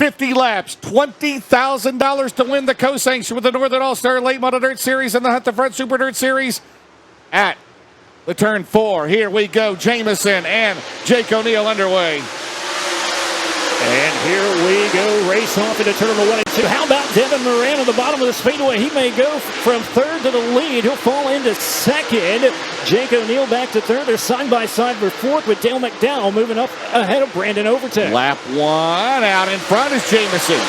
50 laps, $20,000 to win the co-sanction with the Northern All-Star Late Model Dirt Series and the Hunt the Front Super Dirt Series at the turn 4. Here we go. Jamison and Jake O'Neal underway. And here we go, race off into turn number 1 and 2. How about Devin Moran at the bottom of the speedway? He may go from third to the lead. He'll fall into second. Jake O'Neal back to third. They're side by side for fourth with Dale McDowell moving up ahead of Brandon Overton. Lap 1 out in front is Jamison.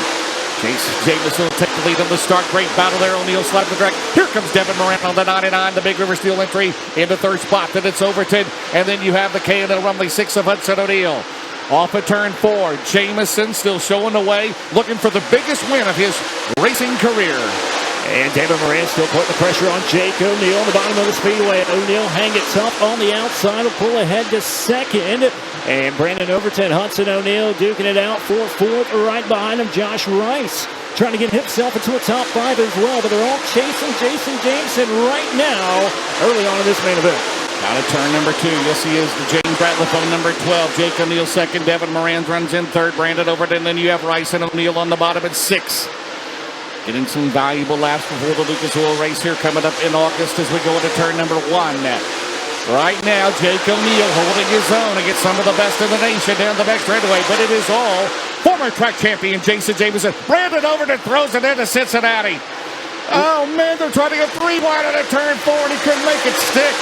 Jamison will take the lead on the start. Great battle there. O'Neal slide the track. Here comes Devin Moran on the 99. The Big River Steel entry into third spot. Then it's Overton. And then you have the K&L Rumley 6 of Hudson O'Neal. Off of turn 4, Jamison still showing the way, looking for the biggest win of his racing career. And Devin Moran still putting the pressure on Jake O'Neal on the bottom of the speedway. O'Neal hanging tough on the outside. Will pull ahead to second. And Brandon Overton, Hudson O'Neal duking it out for fourth. Right behind him, Josh Rice, trying to get himself into a top 5 as well. But they're all chasing Jason Jameson right now, early on in this main event. Out of turn number 2, yes he is, the James Ratliff on number 12. Jake O'Neal second, Devin Moran runs in third, Brandon Overton, then you have Rice and O'Neal on the bottom at 6. Getting some valuable laps before the Lucas Oil race here coming up in August as we go into turn number 1. Right now, Jake O'Neal holding his own against some of the best in the nation down the back straightaway, but it is all former track champion Jason Jameson. Brandon Overton throws it into Cincinnati. Oh man, they're trying to go 3 wide on a turn 4 and he couldn't make it stick.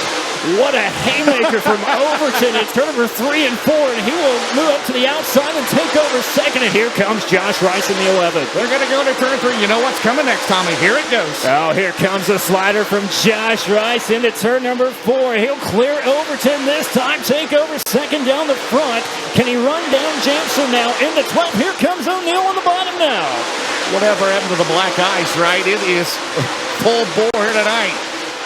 What a haymaker from Overton. It's turn number 3 and 4, and he will move up to the outside and take over second. And here comes Josh Rice in the 11th. They're going to go to turn 3. You know what's coming next, Tommy. Here it goes. Oh, here comes the slider from Josh Rice into turn number 4. He'll clear Overton this time, take over second down the front. Can he run down Jameson now into 12th? Here comes O'Neal on the bottom now. Whatever happened to the black ice, right? It is full bore here tonight.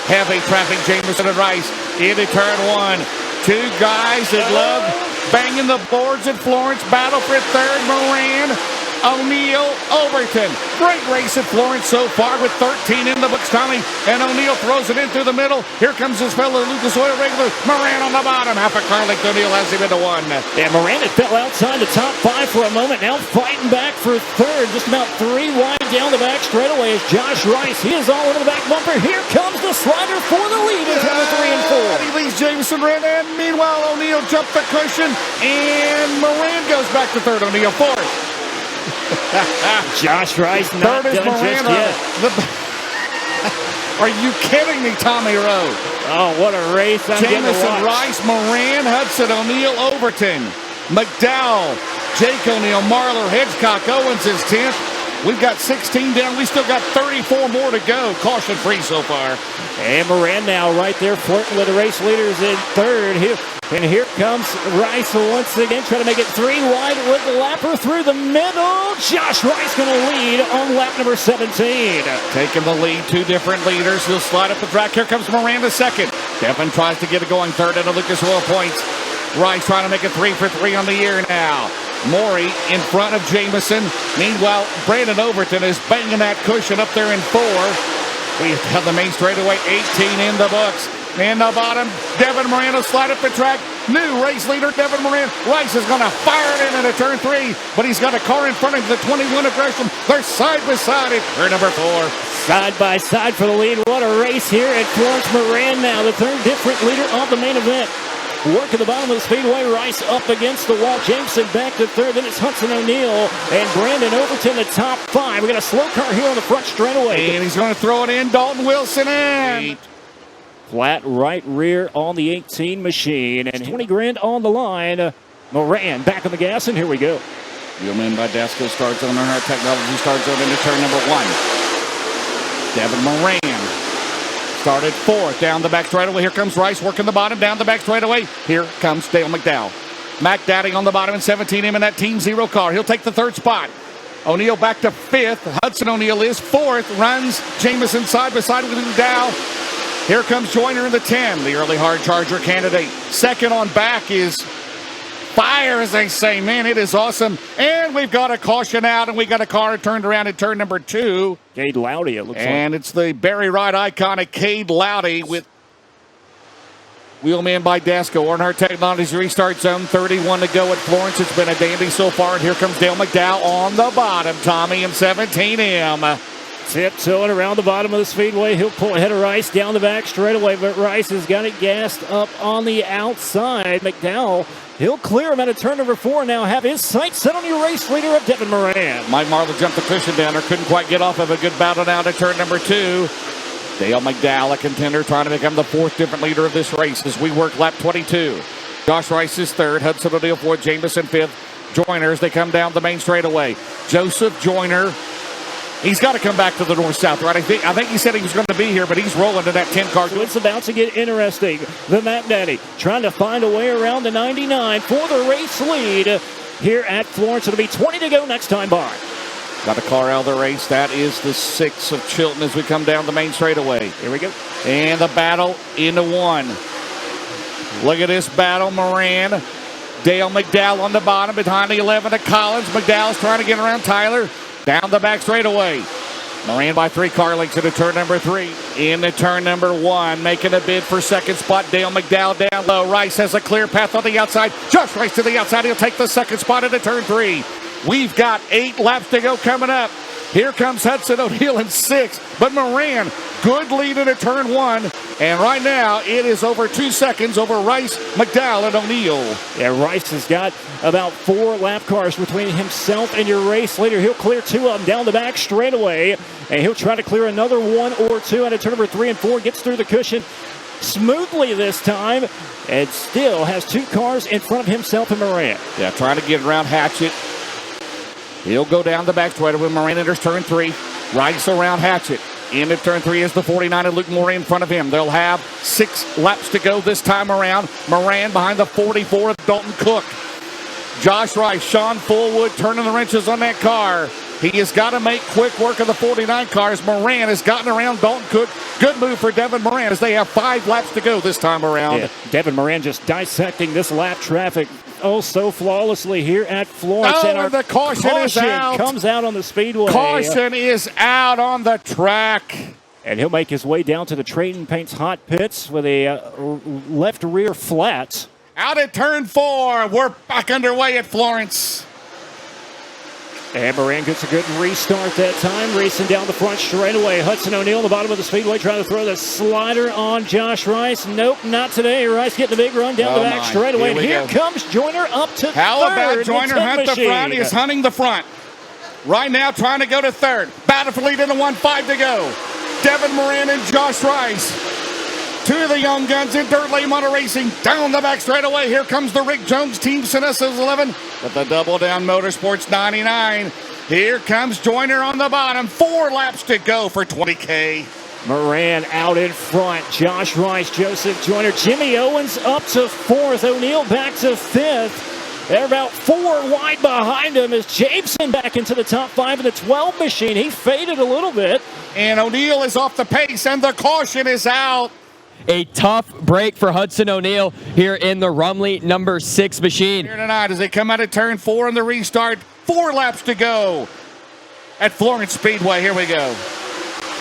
Heavy traffic, Jamison and Rice into turn 1. 2 guys that love banging the boards at Florence. Battle for third, Moran, O'Neal, Overton. Great race at Florence so far with 13 in the books, Tommy. And O'Neal throws it in through the middle. Here comes his fellow Lucas Oil regular, Moran on the bottom. Half a car length, O'Neal has him into 1. Yeah, Moran had fell outside the top 5 for a moment. Now fighting back for third. Just about 3 wide down the back straightaway is Josh Rice. He is all over the back bumper. Here comes the slider for the lead in turn 3 and 4. He leads Jameson ran in. Meanwhile, O'Neal jumped the cushion. And Moran goes back to third. O'Neal fourth. Josh Rice not third is done Moran just yet. Are you kidding me, Tommy Rowe? Oh, what a race. Jamison, Rice, Moran, Hudson, O'Neal, Overton, McDowell, Jake O'Neal, Marlar, Hedgecock, Owens is 10th. We've got 16 down. We still got 34 more to go. Caution free so far. And Moran now right there flirting with the race leaders in third. And here comes Rice once again, trying to make it 3 wide with the lapper through the middle. Josh Rice going to lead on lap number 17. Taking the lead, 2 different leaders. He'll slide up the track. Here comes Miranda second. Devin tries to get it going third into Lucas Oil points. Rice trying to make it 3 for 3 on the year now. Maury in front of Jamison. Meanwhile, Brandon Overton is banging that cushion up there in 4. We have the main straightaway, 18 in the books. In the bottom, Devin Moran will slide up the track. New race leader, Devin Moran. Rice is going to fire it in into turn 3, but he's got a car in front of the 21 of Gresham. They're side by side at turn number 4. Side by side for the lead. What a race here at Florence. Moran now, the third different leader of the main event. Work at the bottom of the speedway. Rice up against the wall. Jameson back to third. Then it's Hudson O'Neal and Brandon Overton, the top 5. We got a slow car here on the front straightaway. And he's going to throw it in. Dalton Wilson in. Flat right rear on the 18 machine. And 20 grand on the line. Moran back on the gas, and here we go. Wheelman by Dasco starts on our technology. Starts on into turn number 1. Devin Moran started 4th down the back straightaway. Here comes Rice working the bottom down the back straightaway. Here comes Dale McDowell. Mac Daddy on the bottom in 17, him in that Team Zero car. He'll take the 3rd spot. O'Neal back to 5th. Hudson O'Neal is 4th. Runs Jameson side by side with McDowell. Here comes Joyner in the 10, the early hard charger candidate. 2nd on back is fire, as they say. Man, it is awesome. And we've got a caution out, and we got a car turned around at turn number 2. Cade Loudy, it looks like. And it's the Barry Wright iconic Cade Loudy with Wheelman by Dasco. Earnhardt Technologies restart zone. 31 to go at Florence. It's been a dandy so far. And here comes Dale McDowell on the bottom. Tommy and 17M. Tiptoeing around the bottom of the speedway. He'll pull ahead of Rice down the back straightaway, but Rice has got it gassed up on the outside. McDowell, he'll clear him out of turn number 4 now. Have his sights set on your race leader of Devin Moran. Mike Marlowe jumped the cushion down there. Couldn't quite get off of a good battle down to turn number 2. Dale McDowell, a contender, trying to become the 4th different leader of this race as we work lap 22. Josh Rice is 3rd. Hudson O'Neal 4th. Jameson 5th. Joyner as they come down the main straightaway. Joseph Joyner. He's got to come back to the north-south, right? I think he said he was going to be here, but he's rolling to that 10 car. So it's about to get interesting. The Map Daddy trying to find a way around the 99 for the race lead here at Florence. It'll be 20 to go next time by. Got a car out of the race. That is the 6 of Chilton as we come down the main straightaway. Here we go. And the battle into 1. Look at this battle. Moran. Dale McDowell on the bottom behind the 11 of Collins. McDowell's trying to get around Tyler. Down the back straightaway. Moran by 3 car lengths into turn number 3. Into turn number 1. Making a bid for second spot. Dale McDowell down low. Rice has a clear path on the outside. Josh Rice to the outside. He'll take the second spot into turn 3. We've got 8 laps to go coming up. Here comes Hudson O'Neal in 6. But Moran, good lead into turn 1. And right now, it is over 2 seconds over Rice, McDowell, and O'Neal. Yeah, Rice has got about 4 lap cars between himself and your race leader. He'll clear 2 of them down the back straightaway. And he'll try to clear another 1 or 2 out of turn number 3 and 4. Gets through the cushion smoothly this time. And still has 2 cars in front of himself and Moran. Yeah, trying to get around Hatchett. He'll go down the back straightaway when Moran enters turn 3. Rice around Hatchett. Into turn 3 is the 49 and Luke Moran in front of him. They'll have 6 laps to go this time around. Moran behind the 44 of Dalton Cook. Josh Rice, Sean Fullwood turning the wrenches on that car. He has got to make quick work of the 49 cars. Moran has gotten around Dalton Cook. Good move for Devin Moran as they have 5 laps to go this time around. Yeah, Devin Moran just dissecting this lap traffic so flawlessly here at Florence. Oh, and our the caution is out. Comes out on the speedway. Caution is out on the track. And he'll make his way down to the Trading Paints hot pits with a left rear flat. Out at turn 4. We're back underway at Florence. And Moran gets a good restart that time, racing down the front straightaway. Hudson O'Neal on the bottom of the speedway trying to throw the slider on Josh Rice. Nope, not today. Rice getting a big run down the back straightaway. And here comes Joyner up to How third. about Joyner hunt the front? He is hunting the front. Right now trying to go to 3rd. Battle for lead into 1-5 to go. Devin Moran and Josh Rice. 2 of the young guns in dirt lane motor racing down the back straightaway. Here comes the Rick Jones Team Synesys 11 with the Double Down Motorsports 99. Here comes Joyner on the bottom. 4 laps to go for 20K. Moran out in front. Josh Rice, Joseph Joyner, Jimmy Owens up to 4th. O'Neal back to 5th. They're about 4 wide behind him as Jameson back into the top 5 of the 12 machine. He faded a little bit. And O'Neal is off the pace and the caution is out. A tough break for Hudson O'Neal here in the Rumley number 6 machine. Here tonight as they come out of turn 4 in the restart. 4 laps to go at Florence Speedway. Here we go.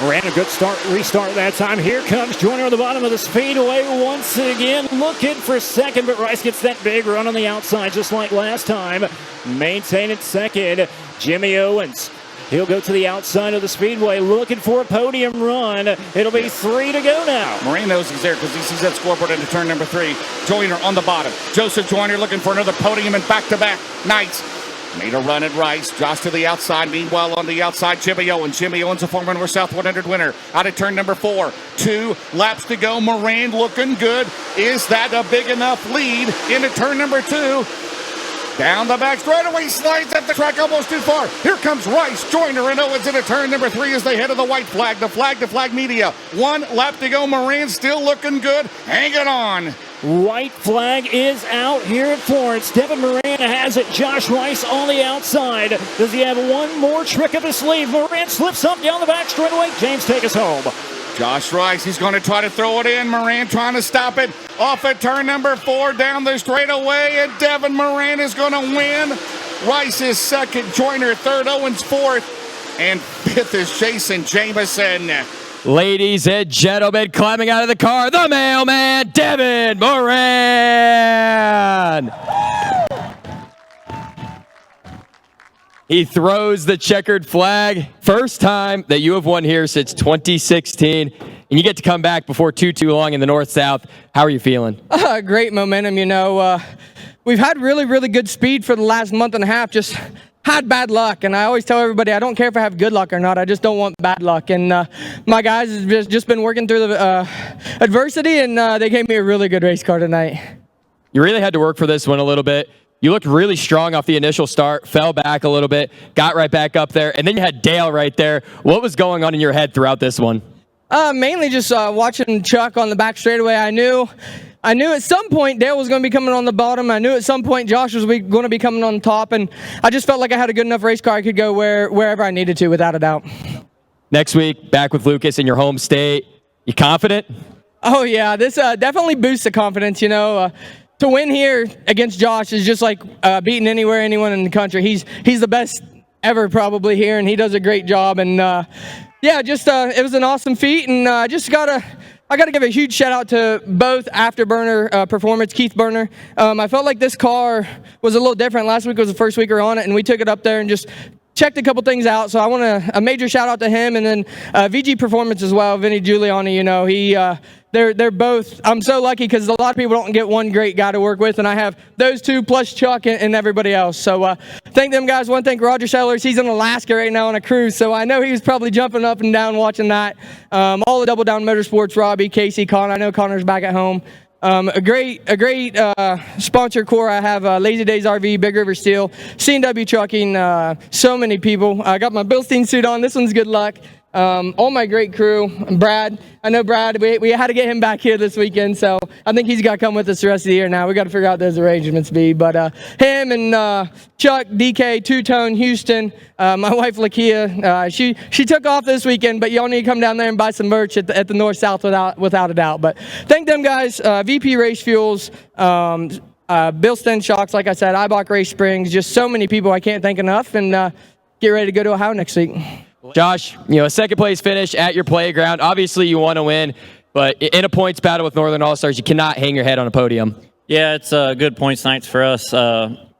Ran a good restart that time. Here comes Joyner on the bottom of the speedway once again, looking for second, but Rice gets that big run on the outside just like last time. Maintaining second, Jimmy Owens. He'll go to the outside of the speedway looking for a podium run. It'll be 3 to go now. Moran knows he's there because he sees that scoreboard into turn number 3. Joyner on the bottom. Joseph Joyner looking for another podium and back-to-back nights. Made a run at Rice. Josh to the outside. Meanwhile, on the outside, Jimmy Owens. Jimmy Owens, a former North South 100 winner. Out of turn number 4. 2 laps to go. Moran looking good. Is that a big enough lead into turn number 2? Down the back straightaway, slides at the track almost too far. Here comes Rice, Joyner, and Owens into turn number 3 as they head to the white flag. The flag media. 1 lap to go. Moran still looking good. Hanging on. White flag is out here at Florence. Devin Moran has it. Josh Rice on the outside. Does he have one more trick up his sleeve? Moran slips up down the back straightaway. James, take us home. Josh Rice, he's going to try to throw it in. Moran trying to stop it. Off at turn number 4 down the straightaway. And Devin Moran is going to win. Rice is second. Joyner third. Owens fourth. And 5th is Jason Jameson. Ladies and gentlemen, climbing out of the car, the mailman, Devin Moran. He throws the checkered flag. First time that you have won here since 2016, and you get to come back before too long in the North-South. How are you feeling? Great momentum, you know. We've had really good speed for the last month and a half, just had bad luck. And I always tell everybody, I don't care if I have good luck or not, I just don't want bad luck. And my guys have just been working through the adversity, and they gave me a really good race car tonight. You really had to work for this one a little bit. You looked really strong off the initial start, fell back a little bit, got right back up there, and then you had Dale right there. What was going on in your head throughout this one? Mainly just watching Chuck on the back straightaway. I knew at some point Dale was going to be coming on the bottom. I knew at some point Josh was going to be coming on top, and I just felt like I had a good enough race car I could go wherever I needed to, without a doubt. Next week, back with Lucas in your home state. You confident? Oh, yeah. This definitely boosts the confidence, you know. To win here against Josh is just like beating anyone in the country. He's the best ever probably here, and he does a great job. And yeah, just it was an awesome feat, and I gotta give a huge shout out to both Afterburner Performance, Keith Burner. I felt like this car was a little different. Last week was the first week we were on it, and we took it up there and just checked a couple things out. So I want a major shout out to him, and then VG Performance as well, Vinny Giuliani. You know, they're both. I'm so lucky because a lot of people don't get one great guy to work with, and I have those two plus Chuck and everybody else. So thank them guys. Want to thank Roger Sellers. He's in Alaska right now on a cruise, so I know he was probably jumping up and down watching that. All the Double Down Motorsports, Robbie, Casey, Connor. I know Connor's back at home. A great sponsor core. I have Lazy Days RV, Big River Steel, C&W Trucking, so many people. I got my Bilstein suit on. This one's good luck. All my great crew. Brad, I know Brad, we had to get him back here this weekend, so I think he's got to come with us the rest of the year now. We got to figure out those arrangements, but him and Chuck, DK, Two-Tone, Houston, my wife Lakia, she took off this weekend, but y'all need to come down there and buy some merch at the North-South without a doubt. But thank them guys, VP Race Fuels, Bill Sten Shocks, like I said, Ibach Race Springs, just so many people I can't thank enough, and get ready to go to Ohio next week. Josh, you know, a second place finish at your playground. Obviously, you want to win, but in a points battle with Northern All-Stars, you cannot hang your head on a podium. Yeah, it's good points nights for us.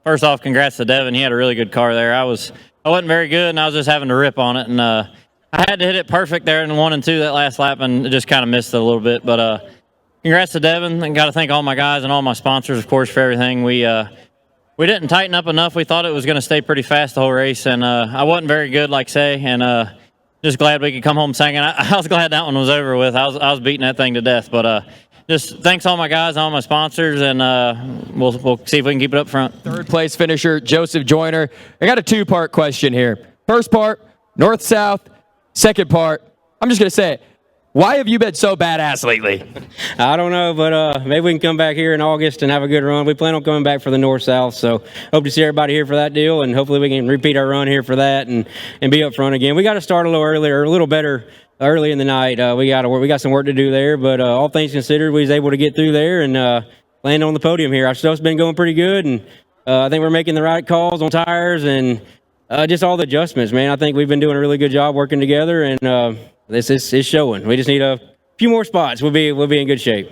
First off, congrats to Devin. He had a really good car there. I wasn't very good, and I was just having to rip on it, and I had to hit it perfect there in 1 and 2 that last lap, and it just kind of missed it a little bit. But congrats to Devin, and got to thank all my guys and all my sponsors, of course, for everything. We didn't tighten up enough. We thought it was going to stay pretty fast the whole race, and I wasn't very good, like say, and just glad we could come home second. I was glad that one was over with. I was beating that thing to death, but just thanks all my guys, all my sponsors, and we'll see if we can keep it up front. Third place finisher, Joseph Joyner. I got a two-part question here. First part, North-South. Second part, I'm just going to say it. Why have you been so badass lately? I don't know, but maybe we can come back here in August and have a good run. We plan on coming back for the North-South, so hope to see everybody here for that deal, and hopefully we can repeat our run here for that and be up front again. We got to start a little earlier, a little better early in the night. We got some work to do there, but all things considered, we was able to get through there and land on the podium here. Our stuff's been going pretty good, and I think we're making the right calls on tires and just all the adjustments, man. I think we've been doing a really good job working together, and this is showing. We just need a few more spots. We'll be in good shape.